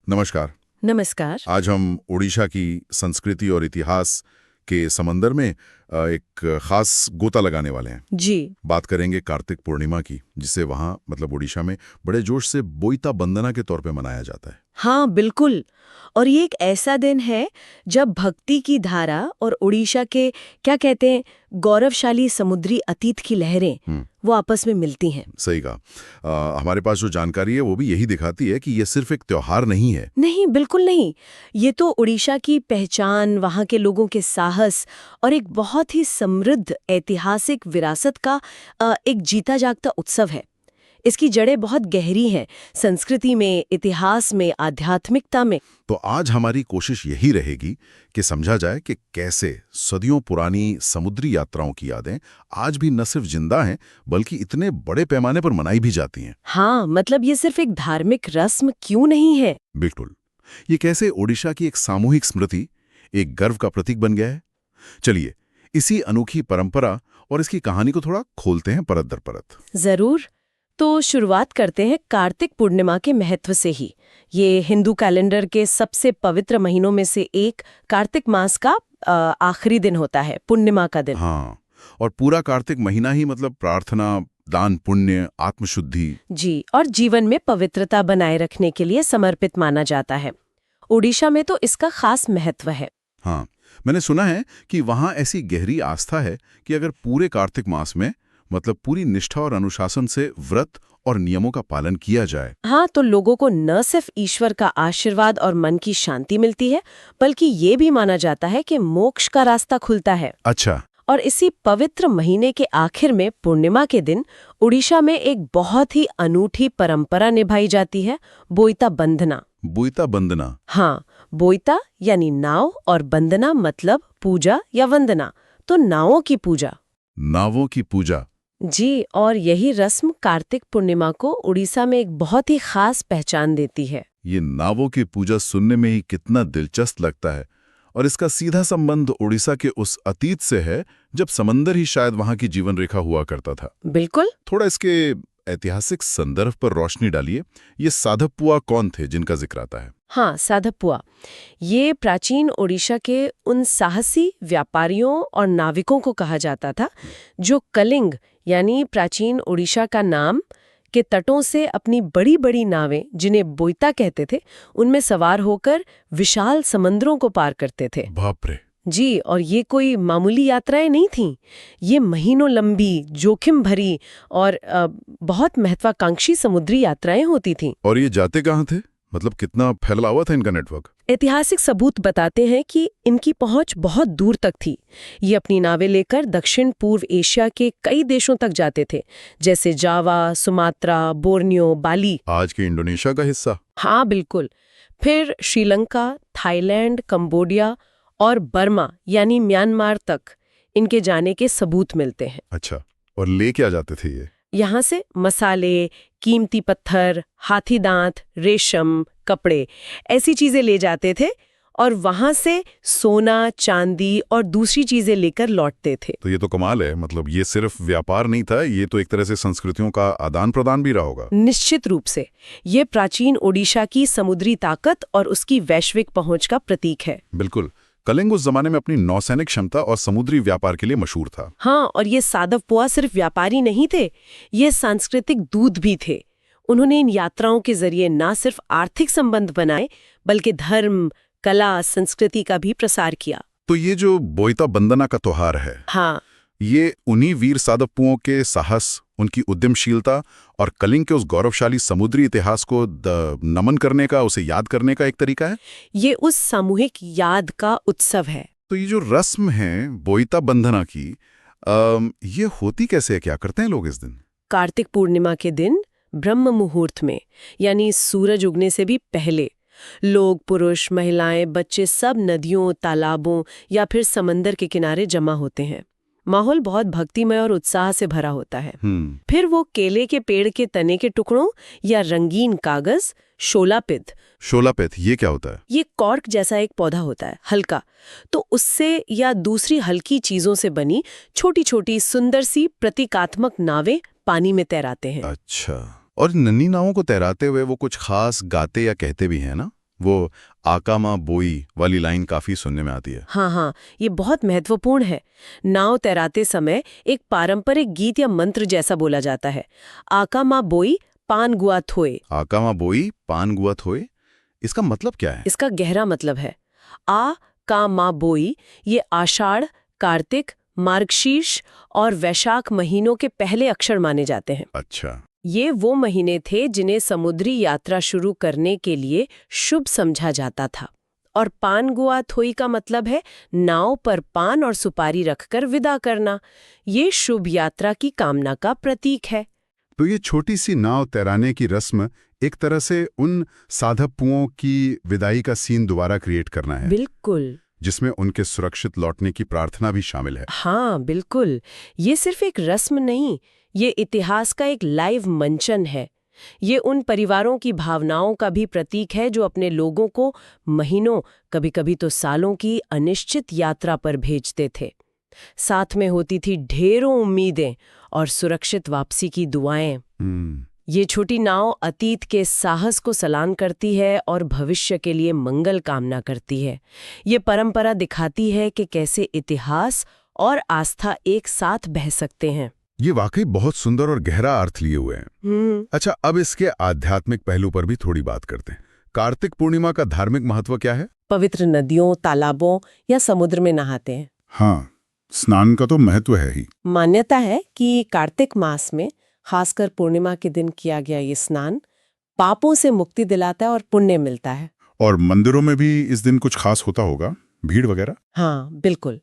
नमस्कार। नमस्कार। आज हम ओडिशा की संस्कृति और इतिहास के समंदर में एक खास गोता लगाने वाले हैं। जी। बात करेंगे कार्तिक पूर्णिमा की, जिसे वहाँ मतलब ओडिशा में बड़े जोश से बोईता बंदना के तौर पे मनाया जाता है। हाँ, बिल्कुल। और ये एक ऐसा दिन है जब भक्ति की धारा और ओडिशा के क्या कहते हैं गौरवशाली समुद्री अतीत की लहरें वो आपस में मिलती हैं। सही कहा। हमारे पास जो जानकारी है वो भी यही दिखाती है कि ये सिर्फ एक त्योहार नहीं है। नहीं, बिल्कुल नहीं। ये तो ओडिशा की पहचान, वहाँ के लोगों के साहस और एक बहुत ही समृद्ध ऐतिहासिक विरासत का एक जीता जागता उत्सव है। इसकी जड़ें बहुत गहरी हैं, संस्कृति में, इतिहास में, आध्यात्मिकता में। तो आज हमारी कोशिश यही रहेगी कि समझा जाए कि कैसे सदियों पुरानी समुद्री यात्राओं की यादें आज भी न सिर्फ जिंदा हैं बल्कि इतने बड़े पैमाने पर मनाई भी जाती हैं। हाँ, मतलब ये सिर्फ एक धार्मिक रस्म क्यों नहीं है। बिल्कुल। ये कैसे ओडिशा की एक सामूहिक स्मृति, एक गर्व का प्रतीक बन गया है। चलिए इसी अनोखी परंपरा और इसकी कहानी को थोड़ा खोलते हैं परत दर परत। जरूर। तो शुरुआत करते हैं कार्तिक पूर्णिमा के महत्व से ही। ये हिंदू कैलेंडर के सबसे पवित्र महीनों में से एक कार्तिक मास का आखिरी दिन होता है, पूर्णिमा का दिन। हाँ, और पूरा कार्तिक महीना ही मतलब प्रार्थना, दान, पुण्य, आत्मशुद्धि जी, और जीवन में पवित्रता बनाए रखने के लिए समर्पित माना जाता है। ओडिशा में तो इसका खास महत्व है। हाँ, मैंने सुना है कि वहाँ ऐसी गहरी आस्था है कि अगर पूरे कार्तिक मास में मतलब पूरी निष्ठा और अनुशासन से व्रत और नियमों का पालन किया जाए, हाँ, तो लोगों को न सिर्फ ईश्वर का आशीर्वाद और मन की शांति मिलती है, बल्कि ये भी माना जाता है कि मोक्ष का रास्ता खुलता है। अच्छा। और इसी पवित्र महीने के आखिर में पूर्णिमा के दिन ओडिशा में एक बहुत ही अनूठी परंपरा निभाई जाती है, बोईता बंदना। बोईता बंदना। हाँ, बोईता यानी नाव और बंदना मतलब पूजा या वंदना, तो नावों की पूजा। नावों की पूजा। जी, और यही रस्म कार्तिक पूर्णिमा को उड़ीसा में एक बहुत ही खास पहचान देती है। ये नावों की पूजा सुनने में ही कितना दिलचस्प लगता है, और इसका सीधा संबंध ओडिशा के उस अतीत से है जब समंदर ही शायद वहां की जीवन रेखा हुआ करता था। बिल्कुल। थोड़ा इसके ऐतिहासिक संदर्भ पर रोशनी डालिए। ये साधपुआ कौन थे जिनका जिक्र आता है? हाँ, साधपुआ ये प्राचीन ओडिशा के उन साहसी व्यापारियों और नाविकों को कहा जाता था जो कलिंग यानी प्राचीन ओडिशा का नाम के तटों से अपनी बड़ी बड़ी नावें, जिन्हें बोईता कहते थे, उनमें सवार होकर विशाल समंदरों को पार करते थे। बाप रे। जी, और ये कोई मामूली यात्राएं नहीं थीं। ये महीनों लंबी, जोखिम भरी और बहुत महत्वाकांक्षी समुद्री यात्राएं होती थीं। और ये जाते कहाँ थे? मतलब कितना फैला हुआ था इनका नेटवर्क? ऐतिहासिक सबूत बताते हैं कि इनकी पहुंच बहुत दूर तक थी। ये अपनी नावें लेकर दक्षिण पूर्व एशिया के कई देशों तक जाते थे, जैसे जावा, सुमात्रा, बोर्नियो, बाली। आज के इंडोनेशिया का हिस्सा। हाँ, बिल्कुल। फिर श्रीलंका, थाईलैंड, कंबोडिया और बर्मा यानी म्यांमार तक इनके जाने के सबूत मिलते हैं। अच्छा, और ले क्या जाते थे ये? यहाँ से मसाले, कीमती पत्थर, हाथी दांत, रेशम, कपड़े, ऐसी चीजें ले जाते थे और वहां से सोना, चांदी और दूसरी चीजें लेकर लौटते थे। तो ये तो कमाल है। मतलब ये सिर्फ व्यापार नहीं था, ये तो एक तरह से संस्कृतियों का आदान प्रदान भी रहा होगा। निश्चित रूप से ये प्राचीन ओडिशा की समुद्री ताकत और उसकी वैश्विक पहुंच का प्रतीक है। बिल्कुल। कलिंग उस जमाने में अपनी नौसैनिक क्षमता और समुद्री व्यापार के लिए मशहूर था। हाँ, और ये साधवपुआ सिर्फ व्यापारी नहीं थे, ये सांस्कृतिक दूत भी थे। उन्होंने इन यात्राओं के जरिए न सिर्फ आर्थिक संबंध बनाए बल्कि धर्म, कला, संस्कृति का भी प्रसार किया। तो ये जो बोईता बंदना का त्योहार है, हाँ, ये उन्हीं वीर साधपुओं के साहस, उनकी उद्यमशीलता और कलिंग के उस गौरवशाली समुद्री इतिहास को नमन करने का, उसे याद करने का एक तरीका है। ये उस सामूहिक याद का उत्सव है। तो ये जो रस्म है बोईता बंदना की, ये होती कैसे है? क्या करते हैं लोग इस दिन? कार्तिक पूर्णिमा के दिन ब्रह्म मुहूर्त में, यानी सूरज उगने से भी पहले, लोग, पुरुष, महिलाएं, बच्चे सब नदियों, तालाबों या फिर समंदर के किनारे जमा होते हैं। माहौल बहुत भक्तिमय और उत्साह से भरा होता है। फिर वो केले के पेड़ के तने के टुकड़ों या रंगीन कागज, शोलापित। शोलापित ये क्या होता है? ये कॉर्क जैसा एक पौधा होता है, हल्का, तो उससे या दूसरी हल्की चीजों से बनी छोटी छोटी सुंदर सी प्रतीकात्मक नावें पानी में तैराते हैं। अच्छा, और नन्ही नावों को तैराते हुए वो कुछ खास गाते या कहते भी हैं ना? वो आकामा बोई वाली लाइन काफी सुनने में आती है। हाँ हाँ, ये बहुत महत्वपूर्ण है। नाव तैराते समय एक पारंपरिक गीत या मंत्र जैसा बोला जाता है, आका मा बोई पान गुआ थोए। आकामा बोई पान गुआ थोए, इसका मतलब क्या है? इसका गहरा मतलब है आ का मा बोई, ये आषाढ़, कार्तिक, मार्गशीर्ष और वैशाख महीनों के पहले अक्षर माने जाते हैं। अच्छा। ये वो महीने थे जिन्हें समुद्री यात्रा शुरू करने के लिए शुभ समझा जाता था। और पान गुआ थोई का मतलब है नाव पर पान और सुपारी रखकर विदा करना। ये शुभ यात्रा की कामना का प्रतीक है। तो ये छोटी सी नाव तैराने की रस्म एक तरह से उन साधपुओं की विदाई का सीन दोबारा क्रिएट करना है, बिल्कुल। जिसमें उनके सुरक्षित लौटने की प्रार्थना भी शामिल है। हाँ बिल्कुल, ये सिर्फ एक रस्म नहीं, ये इतिहास का एक लाइव मंचन है। ये उन परिवारों की भावनाओं का भी प्रतीक है जो अपने लोगों को महीनों, कभी-कभी तो सालों की अनिश्चित यात्रा पर भेजते थे। साथ में होती थी ढेरों उम्मीदें और सुरक्षित वापसी की दुआएं। ये छोटी नाव अतीत के साहस को सलाम करती है और भविष्य के लिए मंगल कामना करती है। ये परंपरा दिखाती है कि कैसे इतिहास और आस्था एक साथ बह सकते हैं। ये वाकई बहुत सुंदर और गहरा अर्थ लिए हुए हैं। अच्छा, अब इसके आध्यात्मिक पहलू पर भी थोड़ी बात करते हैं। कार्तिक पूर्णिमा का धार्मिक महत्व क्या है? पवित्र नदियों, तालाबों या समुद्र में नहाते हैं। हाँ, स्नान का तो महत्व है ही। मान्यता है कि कार्तिक मास में, खासकर पूर्णिमा के दिन किया गया ये स्नान पापों से मुक्ति दिलाता है और पुण्य मिलता है। और मंदिरों में भी इस दिन कुछ खास होता होगा, भीड़ वगैरह? हाँ बिल्कुल,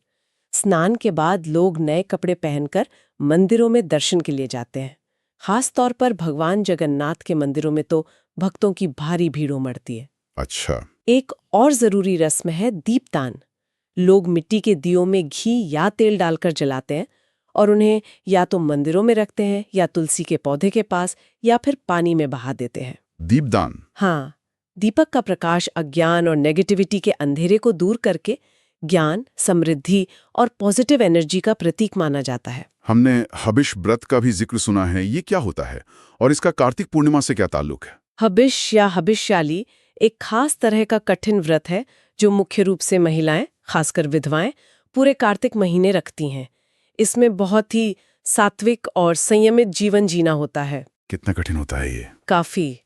स्नान के बाद लोग नए कपड़े पहनकर मंदिरों में दर्शन के लिए जाते हैं। खास तौर पर भगवान जगन्नाथ के मंदिरों में तो भक्तों की भारी भीड़ उमड़ती है। अच्छा। एक और जरूरी रस्म है दीपदान। लोग मिट्टी के दियों में घी या तेल डालकर जलाते हैं और उन्हें या तो मंदिरों में रखते हैं या तुलसी के पौधे के पास या फिर पानी में बहा देते हैं। दीपदान? हाँ, दीपक का प्रकाश अज्ञान और नेगेटिविटी के अंधेरे को दूर करके ज्ञान, समृद्धि और पॉजिटिव एनर्जी का प्रतीक माना जाता है। हमने हबिश व्रत का भी जिक्र सुना है, ये क्या होता है और इसका कार्तिक पूर्णिमा से क्या ताल्लुक है? हबिश या हबिशयाली एक खास तरह का कठिन व्रत है जो मुख्य रूप से महिलाएं, खासकर विधवाएं, पूरे कार्तिक महीने रखती हैं। इसमें बहुत ही सात्विक और संयमित जीवन जीना होता है। कितना कठिन होता है ये? काफी।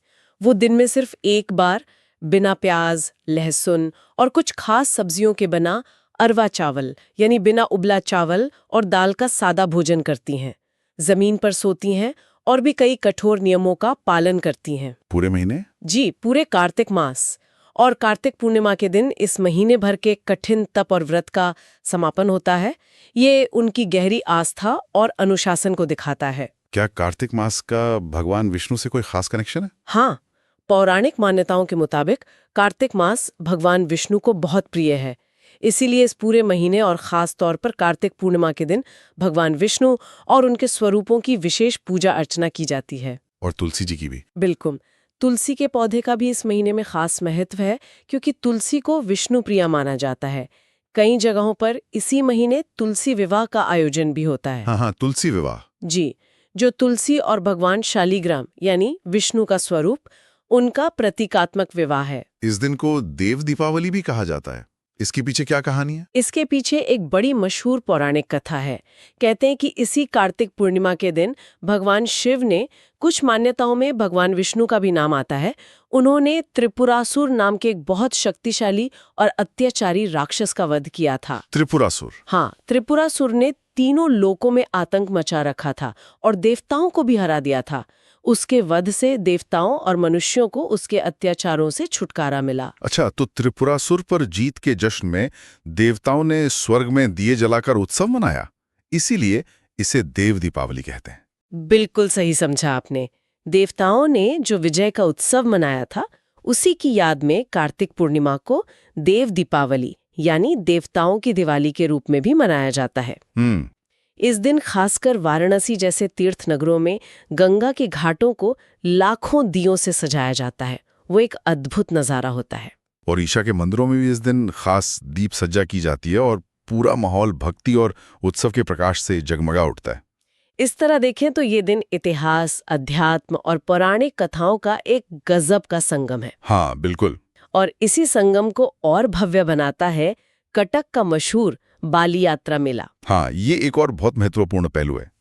वो दिन में सिर्फ एक बार बिना प्याज, लहसुन और कुछ खास सब्जियों के बना अरवा चावल यानी बिना उबला चावल और दाल का सादा भोजन करती हैं। जमीन पर सोती हैं और भी कई कठोर नियमों का पालन करती हैं। पूरे महीने? जी, पूरे कार्तिक मास। और कार्तिक पूर्णिमा के दिन इस महीने भर के कठिन तप और व्रत का समापन होता है। ये उनकी गहरी आस्था और अनुशासन को दिखाता है। क्या कार्तिक मास का भगवान विष्णु से कोई खास कनेक्शन है? हाँ, पौराणिक मान्यताओं के मुताबिक कार्तिक मास भगवान विष्णु को बहुत प्रिय है। इसीलिए इस पूरे महीने और खास तौर पर कार्तिक पूर्णिमा के दिन भगवान विष्णु और उनके स्वरूपों की विशेष पूजा अर्चना की जाती है। और तुलसी जी की भी? बिल्कुल, तुलसी के पौधे का भी इस महीने में खास महत्व है क्योंकि तुलसी को विष्णु प्रिया माना जाता है। कई जगहों पर इसी महीने तुलसी विवाह का आयोजन भी होता है। हाँ, तुलसी विवाह। जी, जो तुलसी और भगवान शालिग्राम यानी विष्णु का स्वरूप, उनका प्रतीकात्मक विवाह है। इस दिन को देव दीपावली भी कहा जाता है। इसके पीछे क्या कहानी है? इसके पीछे एक बड़ी मशहूर पौराणिक कथा है। कहते हैं कि इसी कार्तिक पूर्णिमा के दिन भगवान शिव ने, कुछ मान्यताओं में भगवान विष्णु का भी नाम आता है, उन्होंने त्रिपुरासुर नाम के एक बहुत शक्तिशाली और अत्याचारी राक्षस का वध किया था। त्रिपुरासुर? हाँ, त्रिपुरासुर ने तीनों लोकों में आतंक मचा रखा था और देवताओं को भी हरा दिया था। उसके वध से देवताओं और मनुष्यों को उसके अत्याचारों से छुटकारा मिला। अच्छा, तो त्रिपुरासुर पर जीत के जश्न में देवताओं ने स्वर्ग में दिए जलाकर उत्सव मनाया, इसीलिए इसे देव दीपावली कहते हैं। बिल्कुल सही समझा आपने। देवताओं ने जो विजय का उत्सव मनाया था, उसी की याद में कार्तिक पूर्णिमा को देव दीपावली यानी देवताओं की दिवाली के रूप में भी मनाया जाता है। इस दिन खासकर वाराणसी जैसे तीर्थ नगरों में गंगा के घाटों को लाखों दियों से सजाया जाता है। वो एक अद्भुत नजारा होता है। और ईशा के मंदिरों में भी इस दिन खास दीप सज्जा की जाती है और पूरा माहौल भक्ति और उत्सव के प्रकाश से जगमगा उठता है। इस तरह देखें तो ये दिन इतिहास, अध्यात्म और पौराणिक कथाओं का एक गजब का संगम है। हाँ बिल्कुल। और इसी संगम को और भव्य बनाता है कटक का मशहूर बाली यात्रा मेला। हाँ, ये एक और बहुत महत्वपूर्ण पहलू है।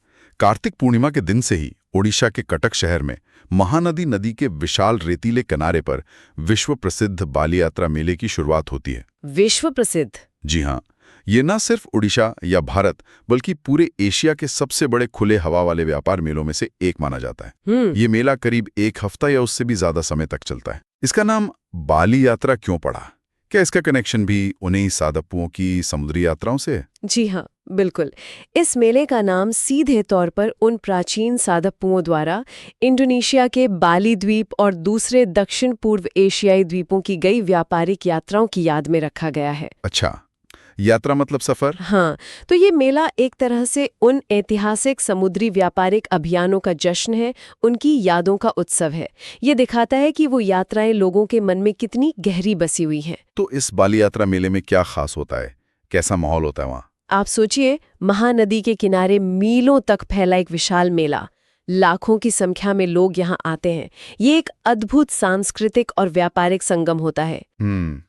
कार्तिक पूर्णिमा के दिन से ही ओडिशा के कटक शहर में महानदी नदी के विशाल रेतीले किनारे पर विश्व प्रसिद्ध बाली यात्रा मेले की शुरुआत होती है। विश्व प्रसिद्ध? जी हाँ, ये न सिर्फ ओडिशा या भारत बल्कि पूरे एशिया के सबसे बड़े खुले हवा वाले व्यापार मेलों में से एक माना जाता है। ये मेला करीब 1 हफ्ता या उससे भी ज्यादा समय तक चलता है। इसका नाम बाली यात्रा क्यों पड़ा? क्या इसका कनेक्शन भी उन्हीं साधपुओं की समुद्री यात्राओं से है? जी हाँ, बिल्कुल। इस मेले का नाम सीधे तौर पर उन प्राचीन साधपुओं द्वारा इंडोनेशिया के बाली द्वीप और दूसरे दक्षिण पूर्व एशियाई द्वीपों की गई व्यापारिक यात्राओं की याद में रखा गया है। अच्छा, यात्रा मतलब सफर? हाँ, तो ये मेला एक तरह से उन ऐतिहासिक समुद्री व्यापारिक अभियानों का जश्न है, उनकी यादों का उत्सव है। ये दिखाता है कि वो यात्राएं लोगों के मन में कितनी गहरी बसी हुई हैं। तो इस बाली यात्रा मेले में क्या खास होता है? कैसा माहौल होता है वहाँ? आप सोचिए, महानदी के किनारे मीलों तक फैला एक विशाल मेला, लाखों की संख्या में लोग यहाँ आते हैं। ये एक अद्भुत सांस्कृतिक और व्यापारिक संगम होता है।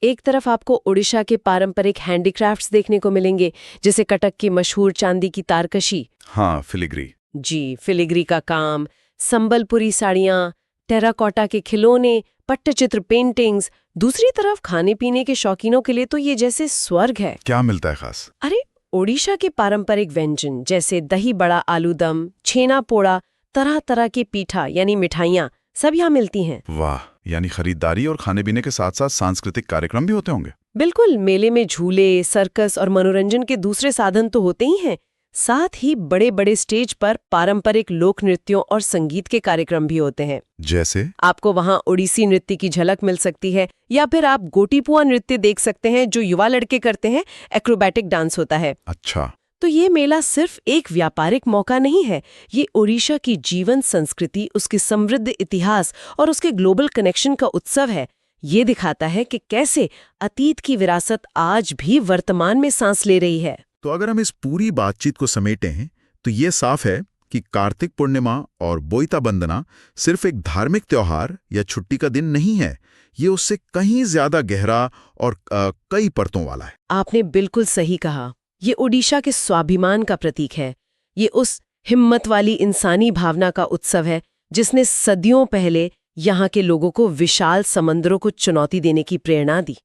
एक तरफ आपको ओडिशा के पारंपरिक हैंडीक्राफ्ट्स देखने को मिलेंगे, जैसे कटक की मशहूर चांदी की तारकशी। हाँ, फिलिग्री। जी, फिलिग्री का काम, संबलपुरी साड़ियाँ, टेराकोटा के खिलौने, पट्टचित्र पेंटिंग्स। दूसरी तरफ खाने पीने के शौकीनों के लिए तो ये जैसे स्वर्ग है। क्या मिलता है खास? अरे, ओडिशा के पारंपरिक व्यंजन जैसे दही बड़ा, आलूदम, छेना पोड़ा, तरह तरह की पीठा यानी मिठाइयाँ सब यहाँ मिलती हैं। वाह, यानी खरीदारी और खाने पीने के साथ साथ सांस्कृतिक कार्यक्रम भी होते होंगे। बिल्कुल, मेले में झूले, सर्कस और मनोरंजन के दूसरे साधन तो होते ही हैं। साथ ही बड़े बड़े स्टेज पर पारंपरिक लोक नृत्यों और संगीत के कार्यक्रम भी होते हैं। जैसे? आपको वहाँ ओडिसी नृत्य की झलक मिल सकती है, या फिर आप गोटीपुआ नृत्य देख सकते हैं जो युवा लड़के करते हैं। एक्रोबैटिक डांस होता है। अच्छा, तो ये मेला सिर्फ एक व्यापारिक मौका नहीं है, ये ओडिशा की जीवन संस्कृति, उसकी समृद्ध इतिहास और उसके ग्लोबल कनेक्शन का उत्सव है। ये दिखाता है कि कैसे अतीत की विरासत आज भी वर्तमान में सांस ले रही है। तो अगर हम इस पूरी बातचीत को समेटें तो ये साफ है कि कार्तिक पूर्णिमा और बोईता बंदना सिर्फ एक धार्मिक त्योहार या छुट्टी का दिन नहीं है। ये उससे कहीं ज्यादा गहरा और कई परतों वाला है। आपने बिल्कुल सही कहा। ये ओडिशा के स्वाभिमान का प्रतीक है। ये उस हिम्मत वाली इंसानी भावना का उत्सव है जिसने सदियों पहले यहाँ के लोगों को विशाल समंदरों को चुनौती देने की प्रेरणा दी।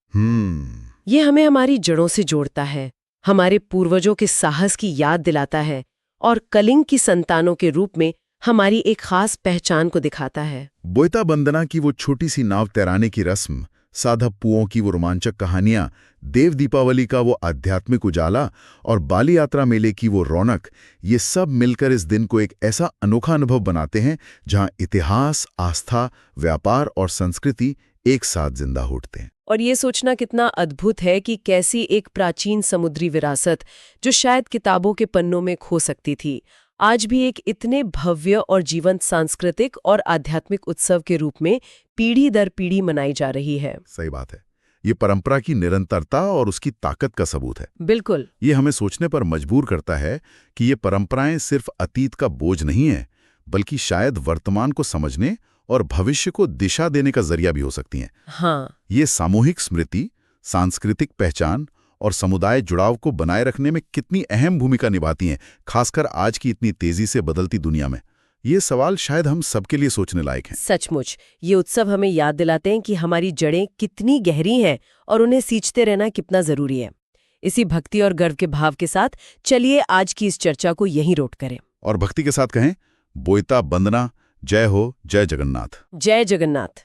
ये हमें हमारी जड़ों से जोड़ता है, हमारे पूर्वजों के साहस की याद दिलाता है और कलिंग की संतानों के रूप में हमारी एक खास पहचान को दिखाता है। बोईता बंदना की वो छोटी सी नाव तैराने की रस्म, साधपुओं की वो रोमांचक कहानियां, देव दीपावली का वो आध्यात्मिक उजाला और बाली यात्रा मेले की वो रौनक, ये सब मिलकर इस दिन को एक ऐसा अनोखा अनुभव बनाते हैं जहां इतिहास, आस्था, व्यापार और संस्कृति एक साथ जिंदा उठते हैं। और ये सोचना कितना अद्भुत है कि कैसी एक प्राचीन समुद्री विरासत, जो शायद किताबों के पन्नों में खो सकती थी, आज भी एक इतने भव्य और जीवंत सांस्कृतिक और आध्यात्मिक उत्सव के रूप में पीढ़ी दर पीढ़ी मनाई जा रही है। सही बात है। ये परंपरा की निरंतरता और उसकी ताकत का सबूत है। बिल्कुल। ये हमें सोचने पर मजबूर करता है कि ये परंपराएं सिर्फ अतीत का बोझ नहीं है, बल्कि शायद वर्तमान को समझने और भविष्य को दिशा देने का जरिया भी हो सकती हैं। हाँ। ये सामूहिक स्मृति, सांस्कृतिक पहचान और समुदाय जुड़ाव को बनाए रखने में कितनी अहम भूमिका निभाती हैं, खासकर आज की इतनी तेजी से बदलती दुनिया में। ये सवाल शायद हम सबके लिए सोचने लायक हैं। सचमुच, ये उत्सव हमें याद दिलाते हैं कि हमारी जड़ें कितनी गहरी हैं और उन्हें सींचते रहना कितना जरूरी है। इसी भक्ति और गर्व के भाव के साथ चलिए आज की इस चर्चा को यहीं रोक करें और भक्ति के साथ कहें, बोईता बंदना, जय हो, जय जगन्नाथ। जय जगन्नाथ।